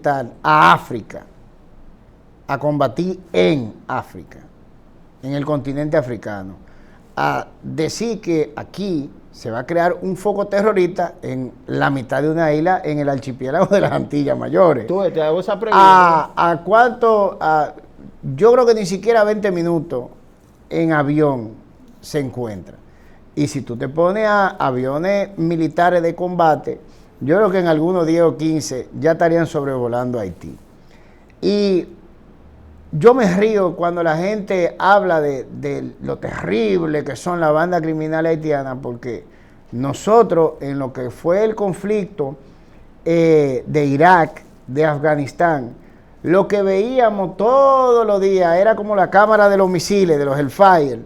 militar a África, a combatir en África, en el continente africano, a decir que aquí se va a crear un foco terrorista en la mitad de una isla en el archipiélago de las Antillas Mayores. Tú, te hago esa pregunta. ¿A cuánto? Yo creo que ni siquiera 20 minutos en avión se encuentra. Y si tú te pones a aviones militares de combate, yo creo que en algunos 10 o 15 ya estarían sobrevolando Haití. Y yo me río cuando la gente habla de lo terrible que son las bandas criminales haitianas, porque nosotros en lo que fue el conflicto de Irak, de Afganistán, lo que veíamos todos los días era como la cámara de los misiles, de los Hellfire.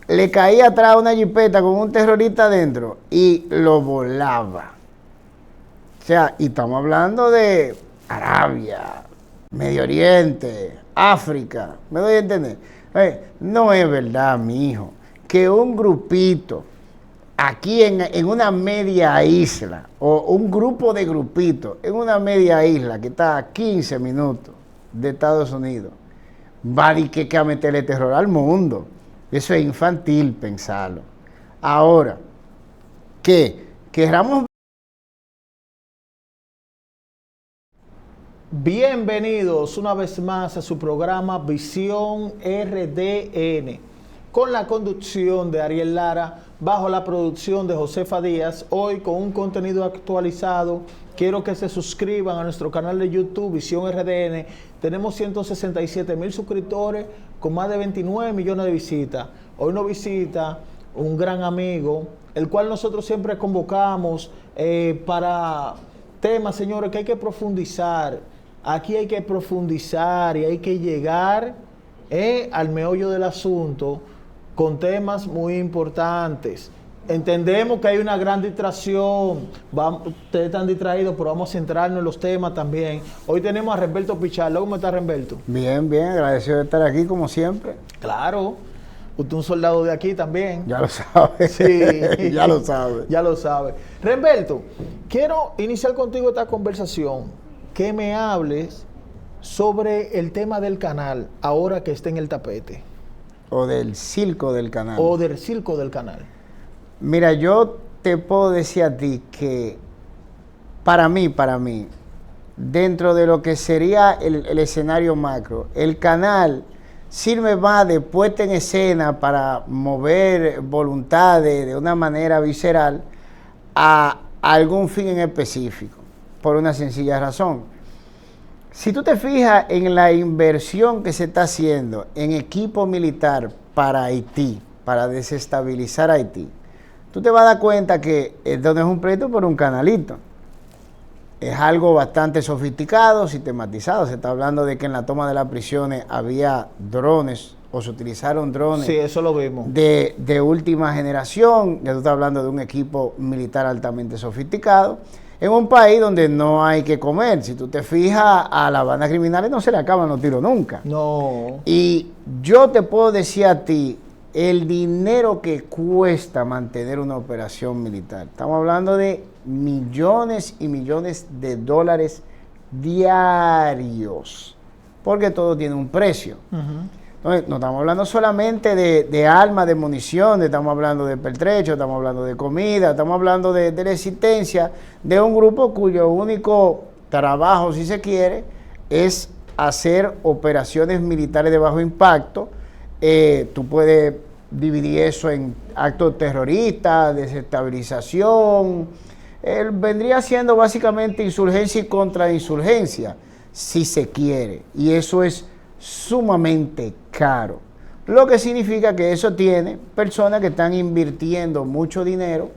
Le caía atrás una jipeta con un terrorista adentro y lo volaba. O sea, y estamos hablando de Arabia, Medio Oriente, África, ¿me doy a entender? No es verdad, mi hijo, que un grupito aquí en una media isla, o un grupo de grupitos en una media isla que está a 15 minutos de Estados Unidos, va a meterle terror al mundo. Eso es infantil pensarlo. Ahora, que queramos... Bienvenidos una vez más a su programa Visión RDN, con la conducción de Ariel Lara, bajo la producción de Josefa Díaz, hoy con un contenido actualizado. Quiero que se suscriban a nuestro canal de YouTube, Visión RDN. Tenemos 167,000 suscriptores con más de 29 millones de visitas. Hoy nos visita un gran amigo, el cual nosotros siempre convocamos para temas, señores, que hay que profundizar. Aquí hay que profundizar y hay que llegar al meollo del asunto con temas muy importantes. Entendemos que hay una gran distracción, ustedes están distraídos, pero vamos a centrarnos en los temas también. Hoy tenemos a Remberto Pichardo. ¿Cómo está, Remberto? Bien, bien, agradecido de estar aquí como siempre. Claro, usted es un soldado de aquí también. Ya lo sabe. Sí, ya lo sabe. Ya lo sabe. Remberto, quiero iniciar contigo esta conversación, que me hables sobre el tema del canal, ahora que está en el tapete. O del circo del canal. O del circo del canal. Mira, yo te puedo decir a ti que para mí, dentro de lo que sería el escenario macro, el canal sirve más de puesta en escena para mover voluntades de una manera visceral a algún fin en específico, por una sencilla razón. Si tú te fijas en la inversión que se está haciendo en equipo militar para Haití, para desestabilizar Haití, tú te vas a dar cuenta que esto no es un pleito por un canalito. Es algo bastante sofisticado, sistematizado. Se está hablando de que en la toma de las prisiones había drones, o se utilizaron drones. Sí, eso lo vimos. De última generación. Ya tú estás hablando de un equipo militar altamente sofisticado. En un país donde no hay que comer. Si tú te fijas, a las bandas criminales no se le acaban los tiros nunca. No. Y yo te puedo decir a ti, el dinero que cuesta mantener una operación militar. Estamos hablando de millones y millones de dólares diarios, porque todo tiene un precio. Entonces, no estamos hablando solamente de armas, de municiones, estamos hablando de pertrechos, estamos hablando de comida, estamos hablando de la existencia de un grupo cuyo único trabajo, si se quiere, es hacer operaciones militares de bajo impacto. Tú puedes dividir eso en actos terroristas, desestabilización. Vendría siendo básicamente insurgencia y contrainsurgencia, si se quiere. Y eso es sumamente caro. Lo que significa que eso tiene personas que están invirtiendo mucho dinero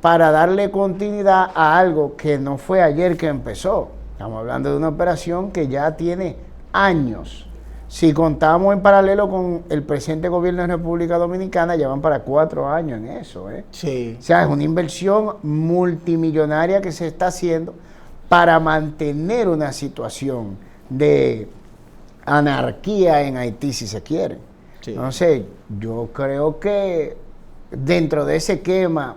para darle continuidad a algo que no fue ayer que empezó. Estamos hablando de una operación que ya tiene años. Si contamos en paralelo con el presente gobierno de República Dominicana, ya van para 4 años en eso. Sí. O sea, es una inversión multimillonaria que se está haciendo para mantener una situación de anarquía en Haití, si se quiere. Sí. Entonces, yo creo que dentro de ese esquema,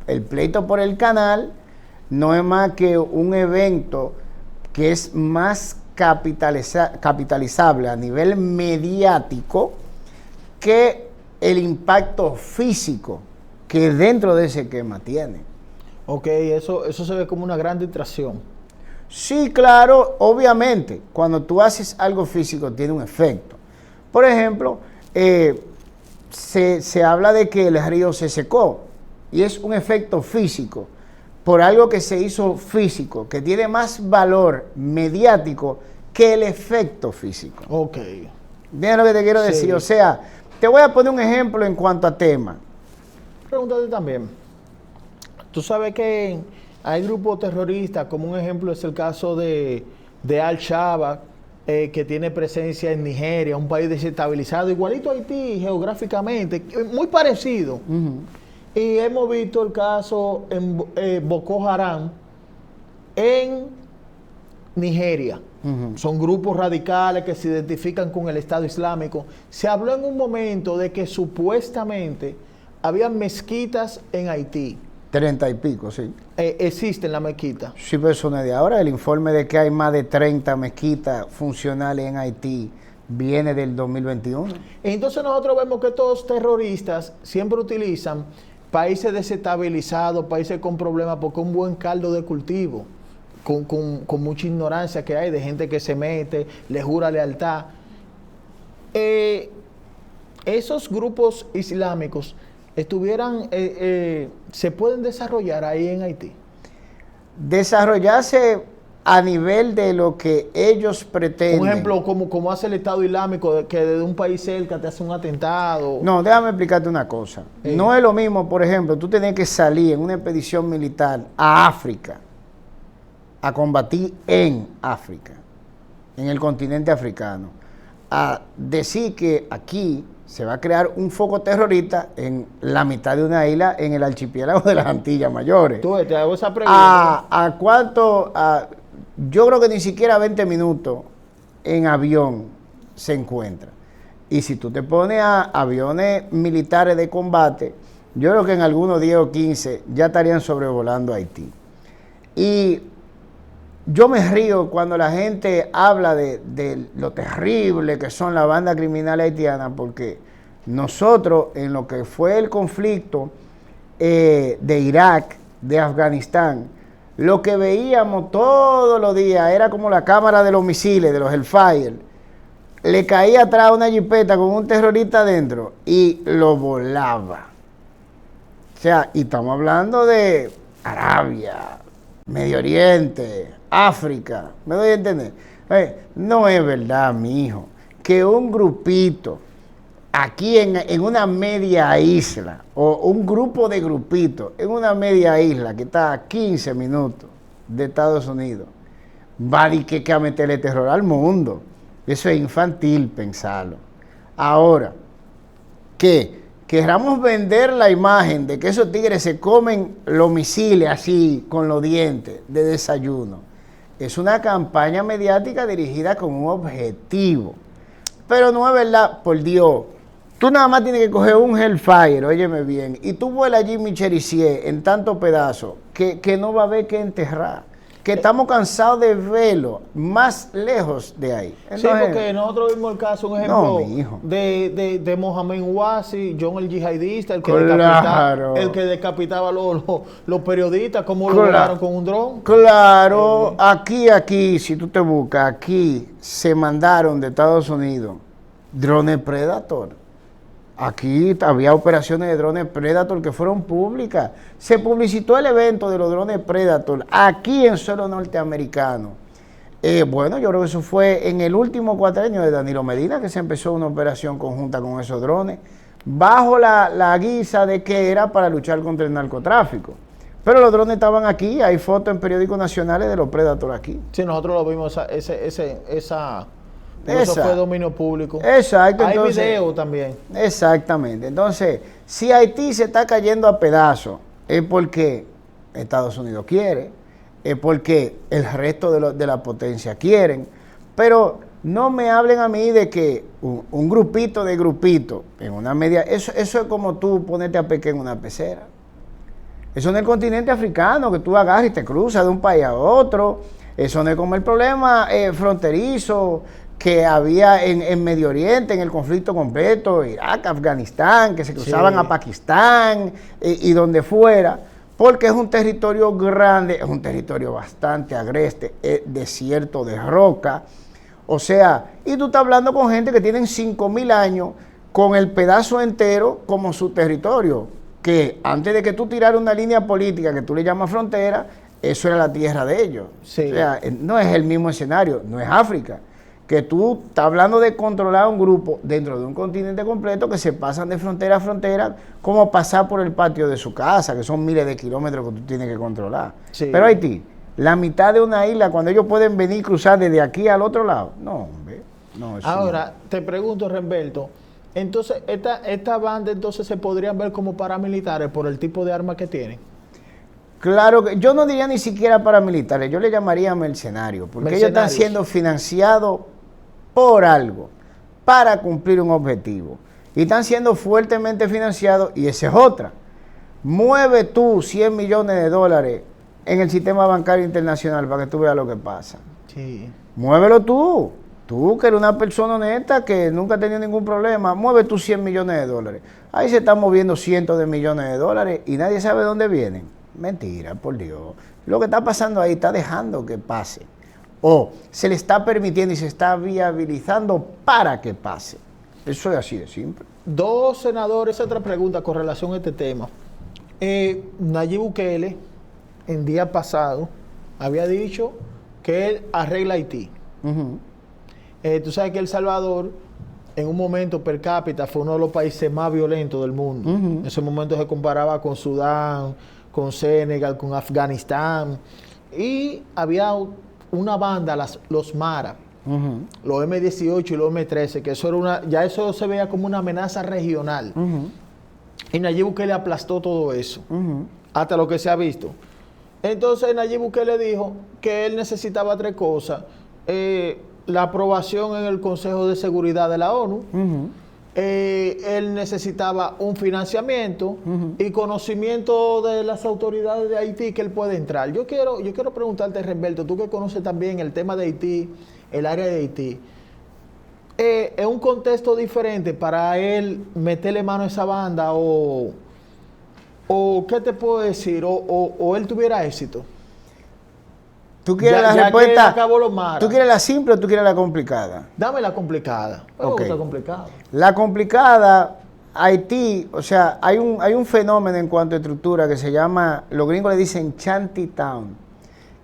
el pleito por el canal no es más que un evento que es más capitalizable a nivel mediático que el impacto físico que dentro de ese esquema tiene. Ok, eso se ve como una gran distracción. Sí, claro, obviamente, cuando tú haces algo físico tiene un efecto. Por ejemplo, se habla de que el río se secó y es un efecto físico por algo que se hizo físico, que tiene más valor mediático que el efecto físico. Ok. ¿Entiendes lo que te quiero decir? O sea, te voy a poner un ejemplo en cuanto a tema. Pregúntate también. Tú sabes que hay grupos terroristas, como un ejemplo es el caso de Al-Shabaab, que tiene presencia en Nigeria, un país desestabilizado, igualito a Haití geográficamente, muy parecido. Y hemos visto el caso en Boko Haram en Nigeria. Son grupos radicales que se identifican con el Estado Islámico. Se habló en un momento de que supuestamente habían mezquitas en Haití. 30 y pico, sí. Existen las mezquitas. Sí, pero eso no es de ahora. El informe de que hay más de 30 mezquitas funcionales en Haití viene del 2021. Entonces nosotros vemos que estos terroristas siempre utilizan países desestabilizados, países con problemas, porque un buen caldo de cultivo, con mucha ignorancia que hay de gente que se mete, le jura lealtad. Esos grupos islámicos se pueden desarrollar ahí en Haití. Desarrollarse a nivel de lo que ellos pretenden. Por ejemplo, como hace el Estado Islámico, que desde un país cerca te hace un atentado. No, déjame explicarte una cosa. No es lo mismo, por ejemplo, tú tener que salir en una expedición militar a África, a combatir en África, en el continente africano, a decir que aquí se va a crear un foco terrorista en la mitad de una isla en el archipiélago de las Antillas Mayores. Tú, te hago esa pregunta. ¿A cuánto? Yo creo que ni siquiera 20 minutos en avión se encuentra. Y si tú te pones a aviones militares de combate, yo creo que en algunos 10 o 15 ya estarían sobrevolando Haití. Y yo me río cuando la gente habla de lo terrible que son las bandas criminales haitianas, porque nosotros en lo que fue el conflicto de Irak, de Afganistán, lo que veíamos todos los días era como la cámara de los misiles, de los Hellfire. Le caía atrás una jipeta con un terrorista adentro y lo volaba. O sea, y estamos hablando de Arabia, Medio Oriente, África, ¿me doy a entender? No es verdad, mi hijo, que un grupito aquí en una media isla, o un grupo de grupitos en una media isla que está a 15 minutos de Estados Unidos, va a meterle terror al mundo. Eso es infantil pensarlo. Ahora, que queramos vender la imagen de que esos tigres se comen los misiles así, con los dientes, de desayuno, es una campaña mediática dirigida con un objetivo. Pero no es verdad, por Dios. Tú nada más tienes que coger un Hellfire, óyeme bien, y tú vuelas allí Michericie en tantos pedazos que no va a haber que enterrar. Que estamos cansados de verlo más lejos de ahí. Entonces, sí, porque nosotros vimos el caso, un ejemplo, de Mohamed Ouazi, John el yihadista, el que decapitaba a los periodistas, cómo lo volaron con un dron. Claro, aquí, si tú te buscas, aquí se mandaron de Estados Unidos drones Predator. Aquí había operaciones de drones Predator que fueron públicas. Se publicitó el evento de los drones Predator aquí en suelo norteamericano. Bueno, yo creo que eso fue en el último cuatrienio de Danilo Medina que se empezó una operación conjunta con esos drones, bajo la guisa de que era para luchar contra el narcotráfico. Pero los drones estaban aquí, hay fotos en periódicos nacionales de los Predator aquí. Sí, nosotros lo vimos, eso fue dominio público. Exacto. Hay video también. Exactamente. Entonces, si Haití se está cayendo a pedazos, es porque Estados Unidos quiere, es porque el resto de la potencia quieren. Pero no me hablen a mí de que un grupito de grupito en una media... Eso es como tú ponerte a pescar en una pecera. Eso en el continente africano, que tú agarras y te cruzas de un país a otro. Eso no es como el problema fronterizo que había en Medio Oriente, en el conflicto completo, Irak, Afganistán, que se cruzaban a Pakistán y donde fuera, porque es un territorio grande, es un territorio bastante agreste, es desierto de roca. O sea, y tú estás hablando con gente que tienen 5.000 años con el pedazo entero como su territorio, que antes de que tú tiraras una línea política que tú le llamas frontera, eso era la tierra de ellos. Sí. O sea, no es el mismo escenario, no es África, que tú estás hablando de controlar un grupo dentro de un continente completo que se pasan de frontera a frontera, como pasar por el patio de su casa, que son miles de kilómetros que tú tienes que controlar. Sí. Pero Haití, la mitad de una isla, cuando ellos pueden venir y cruzar desde aquí al otro lado, no, hombre, no. Eso Ahora, te pregunto, Remberto, entonces, esta banda entonces se podrían ver como paramilitares por el tipo de armas que tienen. Claro que yo no diría ni siquiera paramilitares, yo le llamaría mercenarios, porque ellos están siendo financiados por algo, para cumplir un objetivo. Y están siendo fuertemente financiados, y esa es otra. Mueve tú 100 millones de dólares en el sistema bancario internacional para que tú veas lo que pasa. Sí. Muévelo tú. Tú, que eres una persona honesta, que nunca ha tenido ningún problema, mueve tú 100 millones de dólares. Ahí se están moviendo cientos de millones de dólares y nadie sabe dónde vienen. Mentira, por Dios. Lo que está pasando ahí está dejando que pase. O se le está permitiendo y se está viabilizando para que pase. Eso es así de simple. Dos senadores, otra pregunta con relación a este tema. Nayib Bukele, en día pasado, había dicho que él arregla Haití. Tú sabes que El Salvador, en un momento per cápita, fue uno de los países más violentos del mundo. En ese momento se comparaba con Sudán, con Senegal, con Afganistán. Y había una banda, los Mara, los M-18 y los M-13, que eso era ya eso se veía como una amenaza regional. Y Nayib Bukele aplastó todo eso, hasta lo que se ha visto. Entonces Nayib Bukele dijo que él necesitaba tres cosas: la aprobación en el Consejo de Seguridad de la ONU, él necesitaba un financiamiento y conocimiento de las autoridades de Haití que él puede entrar. Yo quiero preguntarte, Remberto, tú que conoces también el tema de Haití, el área de Haití, ¿es un contexto diferente para él meterle mano a esa banda o qué te puedo decir, o él tuviera éxito? ¿Tú quieres la respuesta? ¿Tú quieres la simple o tú quieres la complicada? Dame la complicada. Me gusta complicada. La complicada, Haití, o sea, hay un fenómeno en cuanto a estructura que se llama, los gringos le dicen shanty town,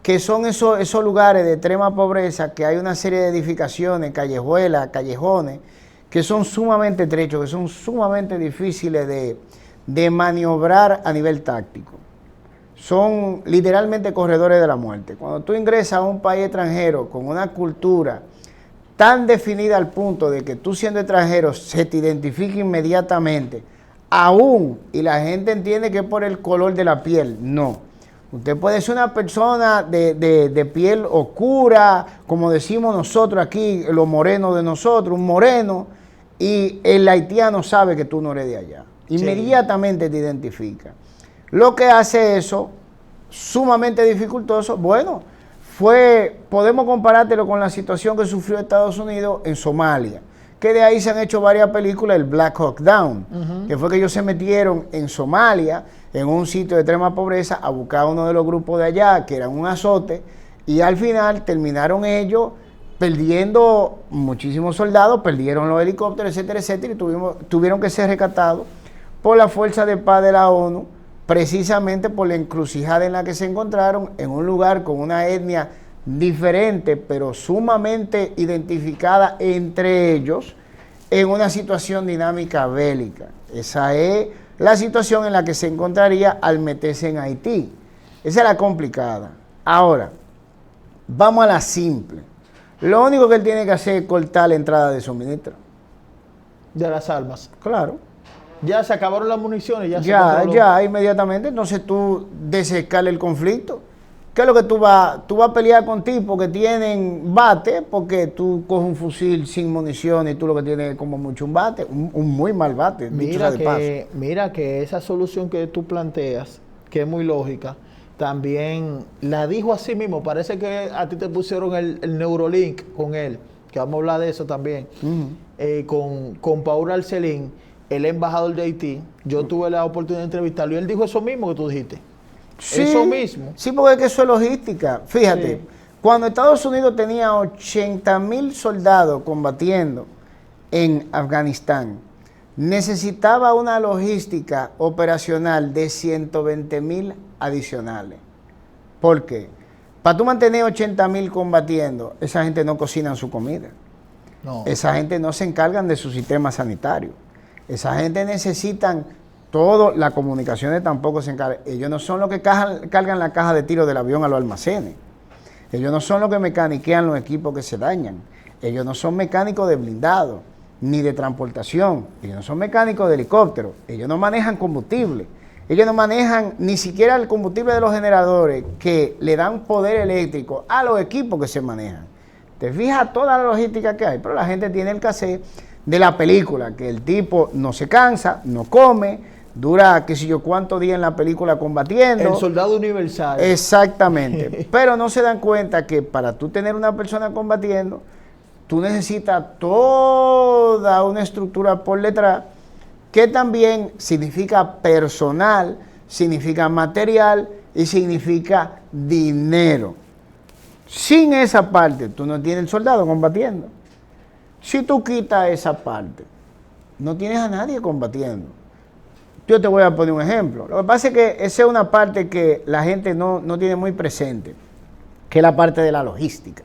que son esos lugares de extrema pobreza, que hay una serie de edificaciones, callejuelas, callejones, que son sumamente estrechos, que son sumamente difíciles de maniobrar a nivel táctico. Son literalmente corredores de la muerte. Cuando tú ingresas a un país extranjero con una cultura tan definida al punto de que tú siendo extranjero se te identifica inmediatamente, aún, y la gente entiende que es por el color de la piel, no. Usted puede ser una persona de piel oscura, como decimos nosotros aquí, los morenos de nosotros, un moreno, y el haitiano sabe que tú no eres de allá. Inmediatamente te identifica. Lo que hace eso sumamente dificultoso, bueno, podemos comparártelo con la situación que sufrió Estados Unidos en Somalia, que de ahí se han hecho varias películas, el Black Hawk Down, que fue que ellos se metieron en Somalia, en un sitio de extrema pobreza, a buscar a uno de los grupos de allá, que eran un azote, y al final terminaron ellos perdiendo muchísimos soldados, perdieron los helicópteros, etcétera, etcétera, y tuvieron que ser rescatados por la Fuerza de Paz de la ONU, precisamente por la encrucijada en la que se encontraron, en un lugar con una etnia diferente, pero sumamente identificada entre ellos, en una situación dinámica bélica. Esa es la situación en la que se encontraría al meterse en Haití. Esa es la complicada. Ahora, vamos a la simple. Lo único que él tiene que hacer es cortar la entrada de suministro. De las armas. Claro. Ya se acabaron las municiones. Ya, inmediatamente. Entonces tú desescala el conflicto. ¿Qué es lo que tú vas a pelear con tipos que tienen bate? Porque tú coges un fusil sin munición y tú lo que tienes como mucho un bate, un muy mal bate. Mira que esa solución que tú planteas, que es muy lógica, también la dijo así mismo. Parece que a ti te pusieron el Neurolink con él, que vamos a hablar de eso también, con Paul Arcelín, el embajador de Haití. Yo tuve la oportunidad de entrevistarlo y él dijo eso mismo que tú dijiste. Sí, eso mismo. Sí, porque es que eso es logística. Fíjate, Sí. cuando Estados Unidos tenía 80,000 soldados combatiendo en Afganistán, necesitaba una logística operacional de 120,000 adicionales. ¿Por qué? Para tú mantener 80,000 combatiendo, esa gente no cocina su comida. No. Esa gente no se encargan de su sistema sanitario. Esa gente necesitan todo, las comunicaciones tampoco se encargan. Ellos no son los que cargan la caja de tiro del avión a los almacenes. Ellos no son los que mecaniquean los equipos que se dañan. Ellos no son mecánicos de blindado, ni de transportación. Ellos no son mecánicos de helicóptero. Ellos no manejan combustible. Ellos no manejan ni siquiera el combustible de los generadores que le dan poder eléctrico a los equipos que se manejan. Te fijas toda la logística que hay, pero la gente tiene el cassette de la película, que el tipo no se cansa, no come, dura qué sé yo cuántos días en la película combatiendo. El soldado universal. Exactamente. Pero no se dan cuenta que para tú tener una persona combatiendo, tú necesitas toda una estructura por detrás, que también significa personal, significa material y significa dinero. Sin esa parte, tú no tienes el soldado combatiendo. Si tú quitas esa parte, no tienes a nadie combatiendo. Yo te voy a poner un ejemplo. Lo que pasa es que esa es una parte que la gente no tiene muy presente, que es la parte de la logística.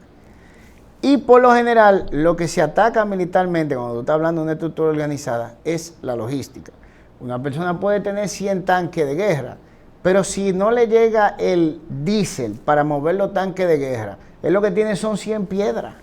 Y por lo general, lo que se ataca militarmente, cuando tú estás hablando de una estructura organizada, es la logística. Una persona puede tener 100 tanques de guerra, pero si no le llega el diésel para mover los tanques de guerra, él lo que tiene son 100 piedras,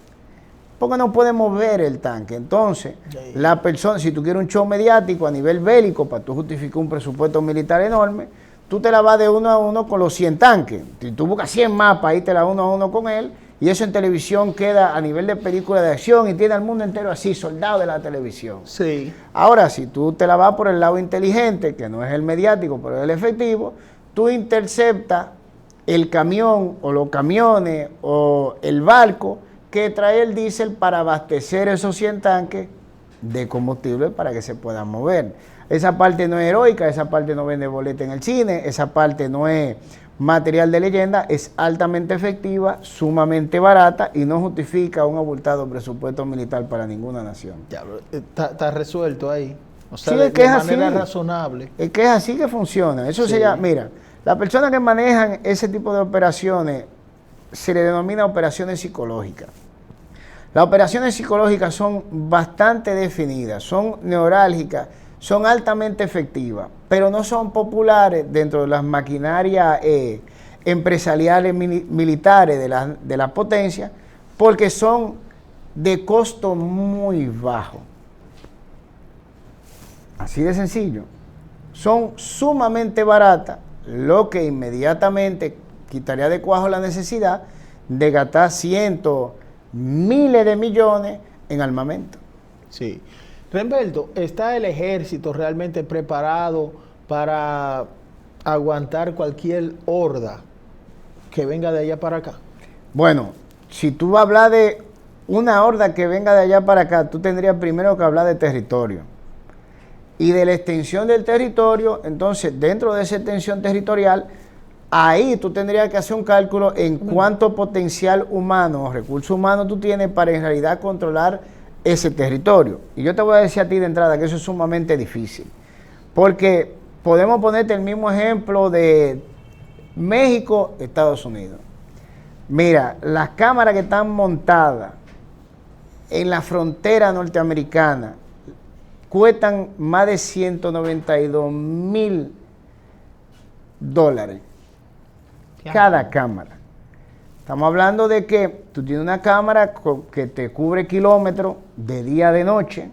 porque no puede mover el tanque. Entonces, la persona, si tú quieres un show mediático a nivel bélico, para tú justificar un presupuesto militar enorme, tú te la vas de uno a uno con los 100 tanques. Si tú buscas 100 mapas, ahí te la uno a uno con él, y eso en televisión queda a nivel de película de acción y tiene al mundo entero así, soldado de la televisión. Sí. Ahora, si tú te la vas por el lado inteligente, que no es el mediático, pero es el efectivo, tú interceptas el camión o los camiones o el barco que trae el diésel para abastecer esos 100 tanques de combustible para que se puedan mover. Esa parte no es heroica, esa parte no vende boleta en el cine, esa parte no es material de leyenda, es altamente efectiva, sumamente barata y no justifica un abultado presupuesto militar para ninguna nación. Ya, está resuelto ahí. O sea, Sí, de, es que de es manera así. razonable. Es que es así que funciona. Eso Sí. se llama, mira, las personas que manejan ese tipo de operaciones se le denomina operaciones psicológicas. Las operaciones psicológicas son bastante definidas, son neurálgicas, son altamente efectivas, pero no son populares dentro de las maquinarias empresariales militares de la potencia, porque son de costo muy bajo. Así de sencillo. Son sumamente baratas, lo que inmediatamente quitaría de cuajo la necesidad de gastar cientos, miles de millones en armamento. Sí. Renberto, ¿está el ejército realmente preparado para aguantar cualquier horda que venga de allá para acá? Bueno, si tú vas a hablar de una horda que venga de allá para acá, tú tendrías primero que hablar de territorio. Y de la extensión del territorio, entonces, dentro de esa extensión territorial, ahí tú tendrías que hacer un cálculo en cuánto potencial humano o recursos humanos tú tienes para en realidad controlar ese territorio. Y yo te voy a decir a ti de entrada que eso es sumamente difícil. Porque podemos ponerte el mismo ejemplo de México, Estados Unidos. Mira, las cámaras que están montadas en la frontera norteamericana cuestan más de $192,000 cada cámara. Estamos hablando de que tú tienes una cámara que te cubre kilómetros de día, de noche,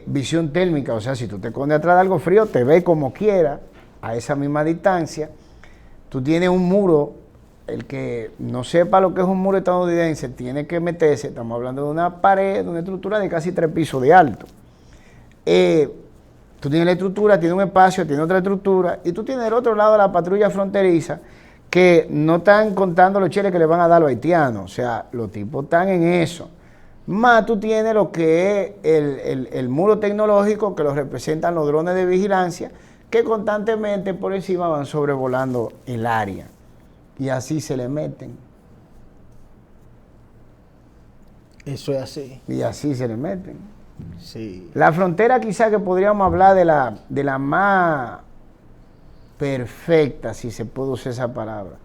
visión térmica, o sea, si tú te escondes atrás de algo frío, te ve como quiera, a esa misma distancia. Tú tienes un muro, el que no sepa lo que es un muro estadounidense, tiene que meterse, estamos hablando de una pared, de una estructura de casi 3 pisos de alto. Tú tienes la estructura, tienes un espacio, tienes otra estructura, y tú tienes del otro lado la patrulla fronteriza, que no están contando los cheles que le van a dar los haitianos. O sea, los tipos están en eso. Más tú tienes lo que es el muro tecnológico, que lo representan los drones de vigilancia, que constantemente por encima van sobrevolando el área. Y así se le meten. Eso es así. Y así se le meten. Sí. La frontera quizá que podríamos hablar de la más perfecta, si se puede usar esa palabra,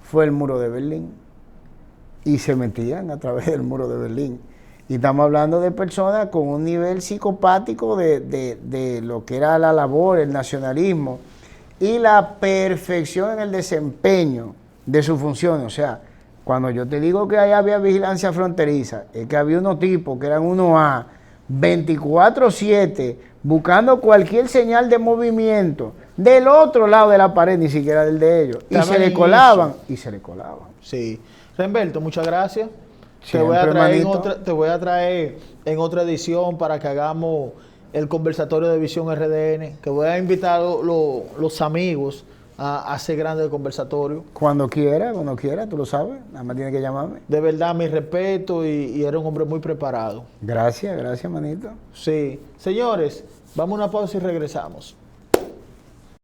fue el muro de Berlín. Y se metían a través del muro de Berlín. Y estamos hablando de personas con un nivel psicopático de lo que era la labor, el nacionalismo y la perfección en el desempeño de sus funciones. O sea, cuando yo te digo que ahí había vigilancia fronteriza, es que había unos tipos que eran 1A, 24/7, buscando cualquier señal de movimiento del otro lado de la pared, ni siquiera del de ellos. Y se le colaban, y se le colaban. Sí. Remberto, muchas gracias. Siempre, Te voy a traer en otra edición para que hagamos el conversatorio de Visión RDN, que voy a invitar a los amigos a hacer grande el conversatorio. Cuando quiera, tú lo sabes, nada más tiene que llamarme. De verdad, mi respeto y eres un hombre muy preparado. Gracias, manito. Sí. Señores, vamos a una pausa y regresamos.